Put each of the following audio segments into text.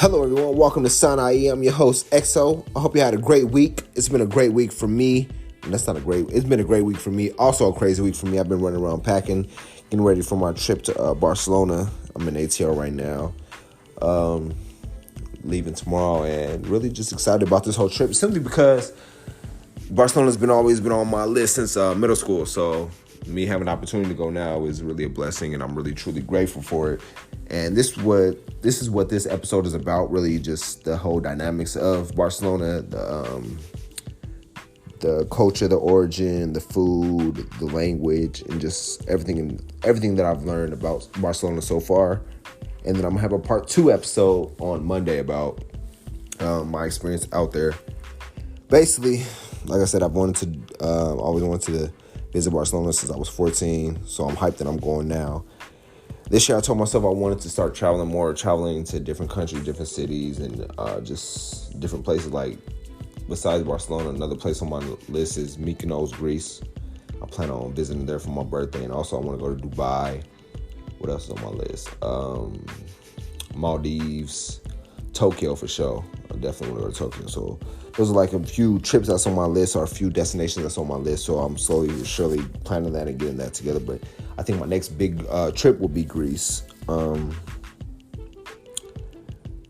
Hello, everyone. Welcome to Sinai. I'm your host, XO. I hope you had a great week. It's been a great week for me. It's been a great week for me. Also a crazy week for me. I've been running around packing, getting ready for my trip to Barcelona. I'm in ATL right now. Leaving tomorrow and really just excited about this whole trip simply because Barcelona's always been on my list since middle school. So me having the opportunity to go now is really a blessing, and I'm really truly grateful for it. And this is what this episode is about, really just the whole dynamics of Barcelona, the culture, the origin, the food, the language, and just everything that I've learned about Barcelona so far. And then I'm gonna have a part 2 episode on Monday about my experience out there. Basically, like I said, I've always wanted to visit Barcelona since I was 14, so I'm hyped that I'm going now. This year I told myself I wanted to start traveling more, traveling to different countries, different cities, and just different places. Like, besides Barcelona, another place on my list is Mykonos, Greece. I plan on visiting there for my birthday, and also I want to go to Dubai. What else is on my list? Maldives, Tokyo for sure. I definitely want to go to Tokyo. So those are like a few trips that's on my list, or a few destinations that's on my list. So I'm slowly but surely planning that and getting that together. But I think my next big trip will be Greece.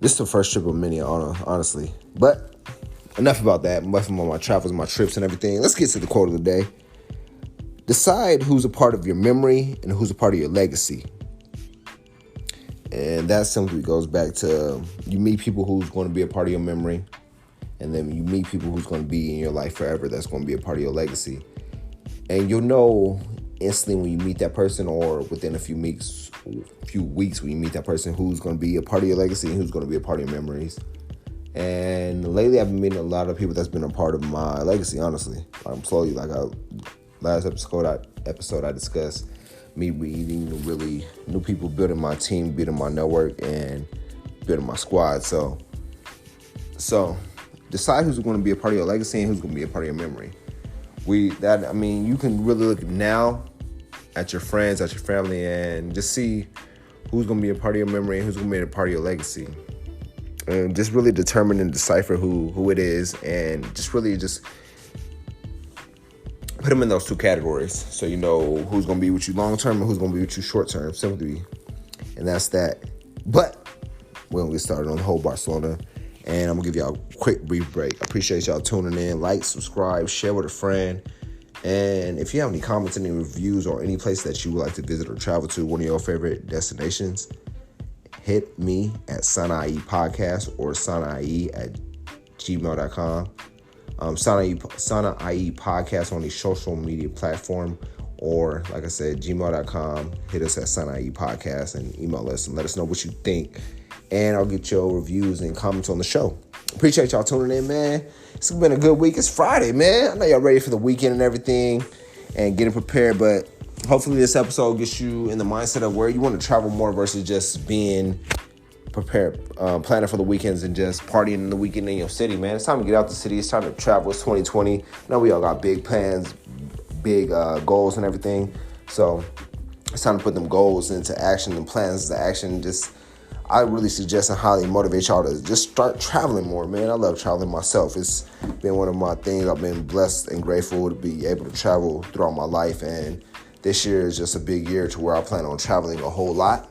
This is the first trip of many, honestly. But enough about that. Enough about my travels, my trips, and everything. Let's get to the quote of the day. Decide who's a part of your memory and who's a part of your legacy. And that simply goes back to you meet people who's going to be a part of your memory, and then you meet people who's going to be in your life forever that's going to be a part of your legacy. And you'll know instantly when you meet that person, or within a few weeks when you meet that person, who's going to be a part of your legacy and who's going to be a part of your memories. And lately I've been meeting a lot of people that's been a part of my legacy, honestly. I'm slowly, last episode I discussed me meeting really new people, building my team, building my network, and building my squad. So decide who's going to be a part of your legacy and who's going to be a part of your memory. You can really look now at your friends, at your family, and just see who's going to be a part of your memory and who's going to be a part of your legacy. And just really determine and decipher who it is, and just put them in those two categories, so you know who's going to be with you long term and who's going to be with you short term, simply. And that's that. But we're going to get started on the whole Barcelona, and I'm going to give y'all a quick brief break. I appreciate y'all tuning in. Like, subscribe, share with a friend. And if you have any comments, any reviews, or any place that you would like to visit or travel to, one of your favorite destinations, hit me at Sinai Podcast or Sinai@gmail.com. Sinai Podcast on the social media platform, or like I said, gmail.com. Hit us at Sinai Podcast and email us and let us know what you think, and I'll get your reviews and comments on the show. Appreciate y'all tuning in, man. It's been a good week. It's Friday, man. I know y'all ready for the weekend and everything and getting prepared, but hopefully this episode gets you in the mindset of where you want to travel more versus just being prepared, planning for the weekends and just partying in the weekend in your city, man. It's time to get out the city. It's time to travel. It's 2020. I know we all got big plans, big goals and everything. So it's time to put them goals into action and plans into action. I really suggest and highly motivate y'all to just start traveling more, man. I love traveling myself. It's been one of my things. I've been blessed and grateful to be able to travel throughout my life. And this year is just a big year to where I plan on traveling a whole lot.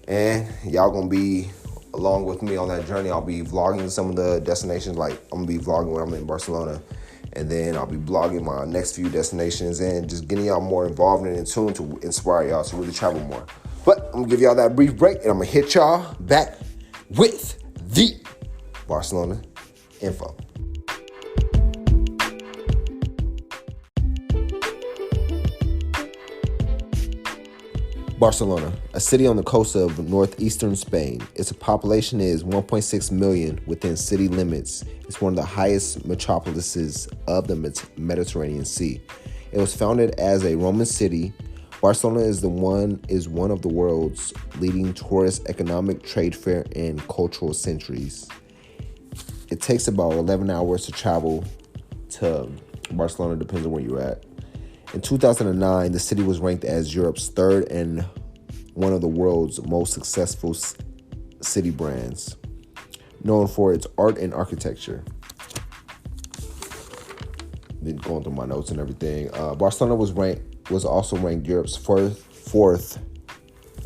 And y'all gonna be along with me on that journey. I'll be vlogging some of the destinations. Like, I'm gonna be vlogging when I'm in Barcelona, and then I'll be vlogging my next few destinations and just getting y'all more involved and in tune to inspire y'all to really travel more. But I'm gonna give y'all that brief break, and I'm gonna hit y'all back with the Barcelona info. Barcelona, a city on the coast of northeastern Spain. Its population is 1.6 million within city limits. It's one of the highest metropolises of the Mediterranean Sea. It was founded as a Roman city. Barcelona is one of the world's leading tourist, economic, trade fair, and cultural centers. It takes about 11 hours to travel to Barcelona, depends on where you're at. In 2009, the city was ranked as Europe's third and one of the world's most successful city brands. known for its art and architecture. Been going through my notes and everything. Barcelona was also ranked Europe's fourth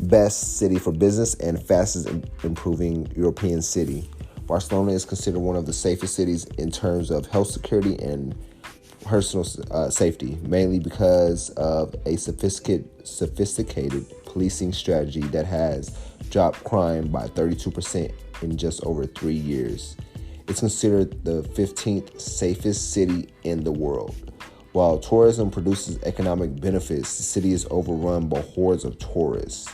best city for business and fastest improving European city. Barcelona is considered one of the safest cities in terms of health security and personal safety, mainly because of a sophisticated policing strategy that has dropped crime by 32% in just over 3 years. It's considered the 15th safest city in the world. While tourism produces economic benefits, the city is overrun by hordes of tourists.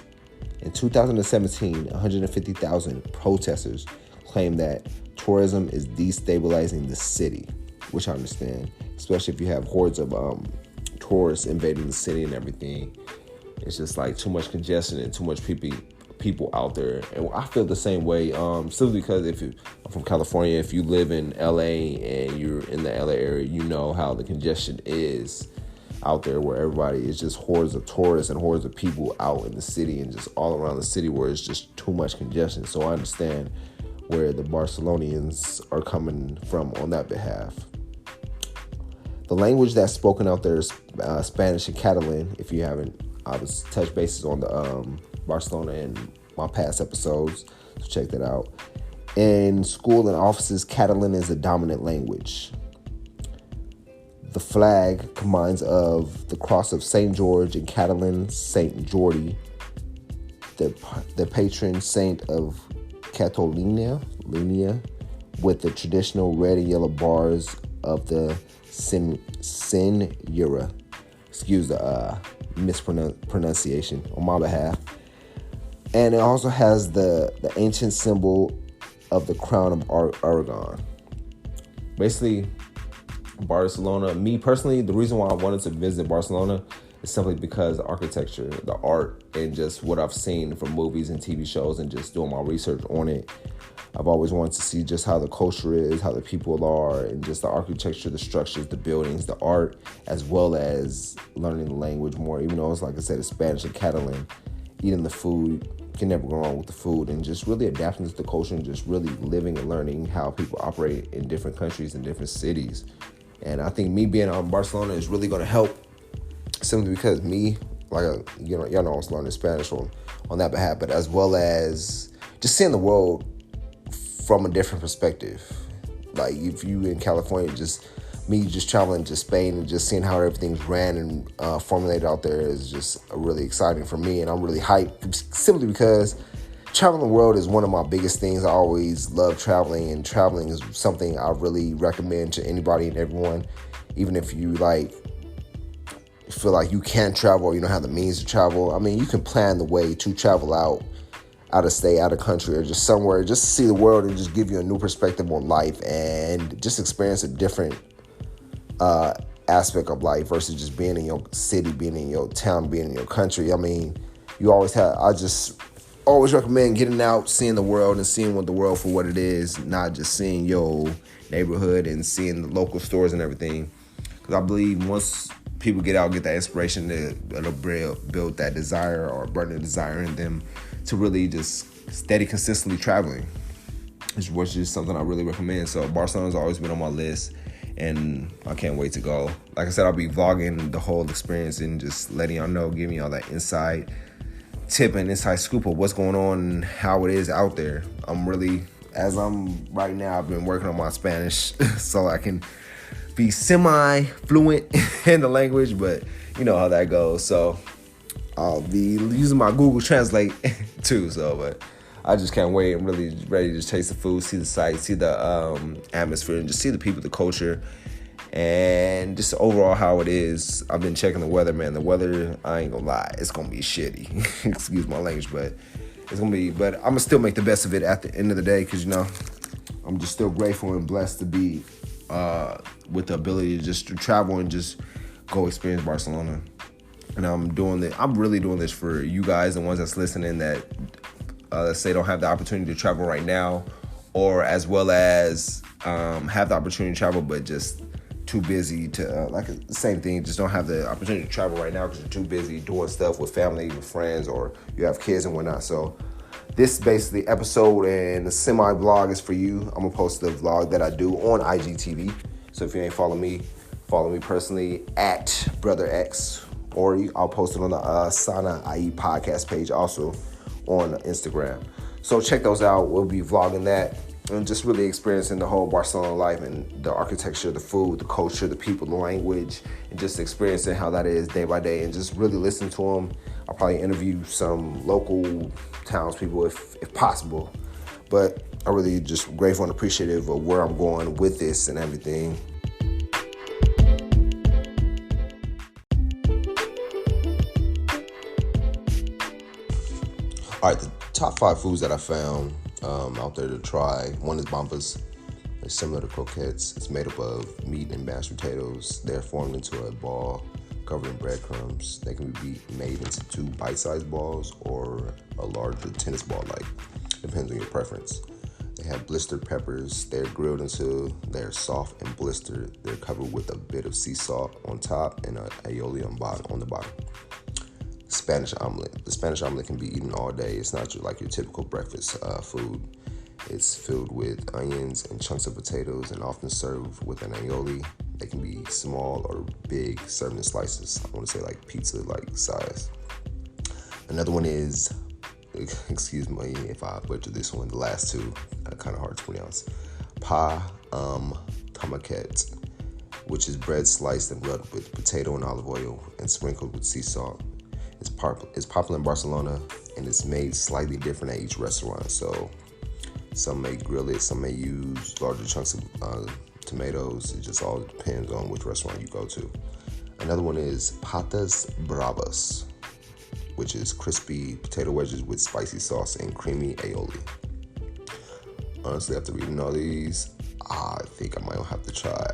In 2017, 150,000 protesters claimed that tourism is destabilizing the city, which I understand, especially if you have hordes of tourists invading the city and everything. It's just like too much congestion and too much people out there. And I feel the same way, simply because I'm from California, if you live in LA and you're in the LA area, you know how the congestion is out there, where everybody is just hordes of tourists and hordes of people out in the city and just all around the city, where it's just too much congestion. So I understand where the Barcelonians are coming from on that behalf. The language that's spoken out there is Spanish and Catalan. If you haven't, I was touch bases on the Barcelona in my past episodes, so check that out. In school and offices, Catalan is the dominant language. The flag combines of the cross of St. George and Catalan St. Jordi, the patron saint of Catalonia, with the traditional red and yellow bars of the Senyera. Excuse the mispronunciation on my behalf. And it also has the ancient symbol of the crown of Aragon. Basically, Barcelona, me personally, the reason why I wanted to visit Barcelona is simply because the architecture, the art, and just what I've seen from movies and TV shows and just doing my research on it. I've always wanted to see just how the culture is, how the people are, and just the architecture, the structures, the buildings, the art, as well as learning the language more. Even though it's, like I said, it's Spanish and Catalan, eating the food, can never go wrong with the food, and just really adapting to the culture and just really living and learning how people operate in different countries and different cities. And I think me being out in Barcelona is really going to help, simply because me, like, y'all know I was learning Spanish on that behalf, but as well as just seeing the world from a different perspective. Like, if you in California, just me just traveling to Spain and just seeing how everything's ran and formulated out there is just really exciting for me, and I'm really hyped simply because traveling the world is one of my biggest things. I always love traveling, and traveling is something I really recommend to anybody and everyone, even if you feel like you can't travel or you don't have the means to travel. I mean, you can plan the way to travel out of state, out of country, or just somewhere, just to see the world and just give you a new perspective on life and just experience a different aspect of life versus just being in your city, being in your town, being in your country. I mean, I just always recommend getting out, seeing the world, and seeing what the world for what it is, not just seeing your neighborhood and seeing the local stores and everything. Because I believe once people get out, get that inspiration, it'll build that desire or burn a desire in them to really just steady, consistently traveling, which is something I really recommend. So Barcelona's always been on my list, and I can't wait to go. Like I said, I'll be vlogging the whole experience and just letting y'all know, giving y'all that inside tip and inside scoop of what's going on and how it is out there. Right now, I've been working on my Spanish so I can be semi-fluent in the language, but you know how that goes. So I'll be using my Google Translate too. But I just can't wait. I'm really ready to just taste the food, see the sights, see the atmosphere, and just see the people, the culture, and just overall how it is. I've been checking the weather, man. The weather, I ain't gonna lie, it's gonna be shitty. Excuse my language, but it's gonna be. But I'm gonna still make the best of it at the end of the day, because I'm just still grateful and blessed to be with the ability to just travel and just go experience Barcelona. And I'm really doing this for you guys, the ones that's listening that let's say don't have the opportunity to travel right now, or as well as have the opportunity to travel but just too busy to the same thing, just don't have the opportunity to travel right now because you're too busy doing stuff with family, with friends, or you have kids and whatnot. So This basically episode and the semi-vlog is for you. I'm going to post the vlog that I do on IGTV. So if you ain't follow me personally at BrotherX, or I'll post it on the Sana IE podcast page also on Instagram. So check those out. We'll be vlogging that and just really experiencing the whole Barcelona life and the architecture, the food, the culture, the people, the language, and just experiencing how that is day by day and just really listen to them. I'll probably interview some local townspeople if possible. But I'm really just grateful and appreciative of where I'm going with this and everything. All right, the top 5 foods that I found out there to try. One is bampas. It's similar to croquettes. It's made up of meat and mashed potatoes. They're formed into a ball covered in breadcrumbs. They can be made into 2 bite-sized balls or a larger tennis ball, depends on your preference. They have blistered peppers. They're grilled until they're soft and blistered. They're covered with a bit of sea salt on top and aioli on the bottom. Spanish omelet. The Spanish omelet can be eaten all day. It's not like your typical breakfast food. It's filled with onions and chunks of potatoes and often served with an aioli. They can be small or big, served in slices. I want to say like pizza-like size. Another one is, excuse me if I butcher this one, the last 2, kind of hard to pronounce. Tomaquet, which is bread sliced and rubbed with potato and olive oil and sprinkled with sea salt. It's popular in Barcelona, and it's made slightly different at each restaurant. So some may grill it, some may use larger chunks of tomatoes. It just all depends on which restaurant you go to. Another one is patas bravas, which is crispy potato wedges with spicy sauce and creamy aioli. Honestly, after reading all these, I think I might have to try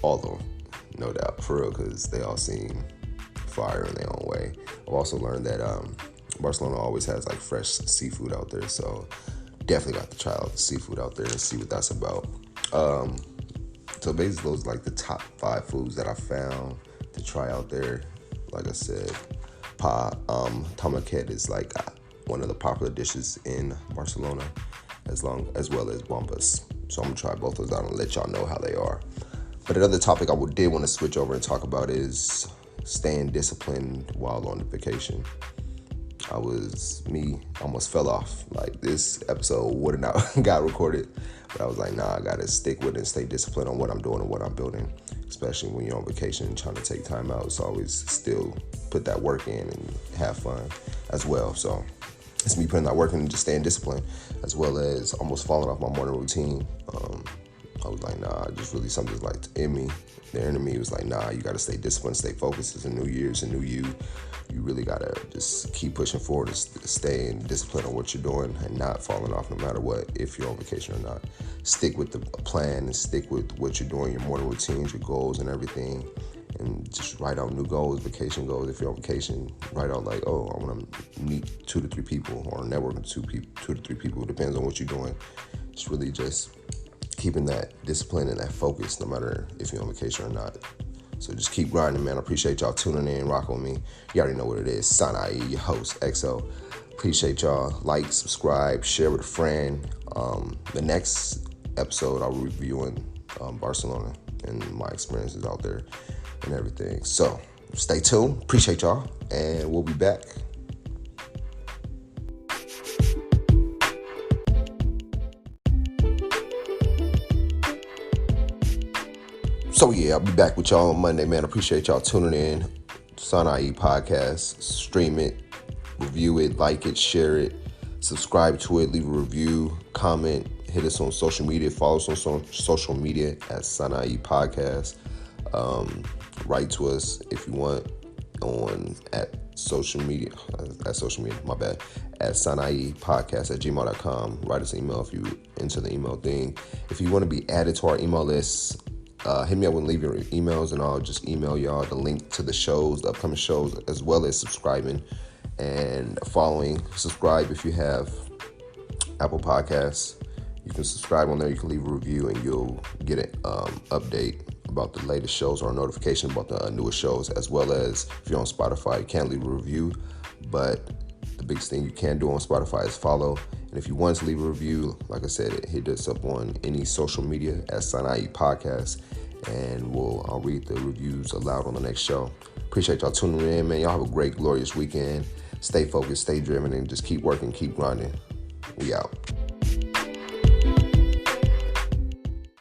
all of them, no doubt, for real, because they all seem fire in their own way. I've also learned that Barcelona always has like fresh seafood out there, so definitely got to try out the seafood out there and see what that's about. So basically those are like the top 5 foods that I found to try out there. Like I said, tomaquet is like one of the popular dishes in Barcelona, as well as bampas. So I'm gonna try both of those out and let y'all know how they are. But another topic I did want to switch over and talk about is staying disciplined while on vacation. I almost fell off. Like, this episode would have not got recorded, but I was like, nah, I gotta stick with it and stay disciplined on what I'm doing and what I'm building, especially when you're on vacation trying to take time out. So always still put that work in and have fun as well. So it's me putting that work in and just staying disciplined, as well as almost falling off my morning routine. I was like, nah, just really something's like in me. The enemy was like, nah, you got to stay disciplined, stay focused. It's a new year, it's a new you. You really got to just keep pushing forward and stay in discipline on what you're doing and not falling off no matter what, if you're on vacation or not. Stick with the plan and stick with what you're doing, your morning routines, your goals and everything. And just write out new goals, vacation goals. If you're on vacation, write out like, oh, I want to meet 2 to 3 people or network with 2 to 3 people. It depends on what you're doing. It's really just keeping that discipline and that focus no matter if you're on vacation or not. So just keep grinding, man. I appreciate y'all tuning in, rocking with me. You already know what it is. Sana IE, your host, XO. Appreciate y'all. Like, subscribe, share with a friend. The next episode, I'll be reviewing Barcelona and my experiences out there and everything. So stay tuned. Appreciate y'all, and we'll be back. So yeah, I'll be back with y'all on Monday, man. Appreciate y'all tuning in. Sana IE podcast. Stream it, review it, like it, share it, subscribe to it, leave a review, comment, hit us on social media, follow us on social media at Sana IE podcast. Write to us if you want at social media, at Sana IE podcast at gmail.com. Write us an email if you enter the email thing. If you want to be added to our email list, hit me up and leave your emails, and I'll just email y'all the link to the shows, the upcoming shows, as well as subscribing and following. Subscribe if you have Apple Podcasts. You can subscribe on there. You can leave a review, and you'll get an update about the latest shows or a notification about the newest shows, as well as if you're on Spotify, you can't leave a review, but the biggest thing you can do on Spotify is follow. And if you want to leave a review, like I said, hit us up on any social media at Sana Podcast, and I'll read the reviews aloud on the next show. Appreciate y'all tuning in, man. Y'all have a great, glorious weekend. Stay focused, stay driven, and just keep working, keep grinding. We out.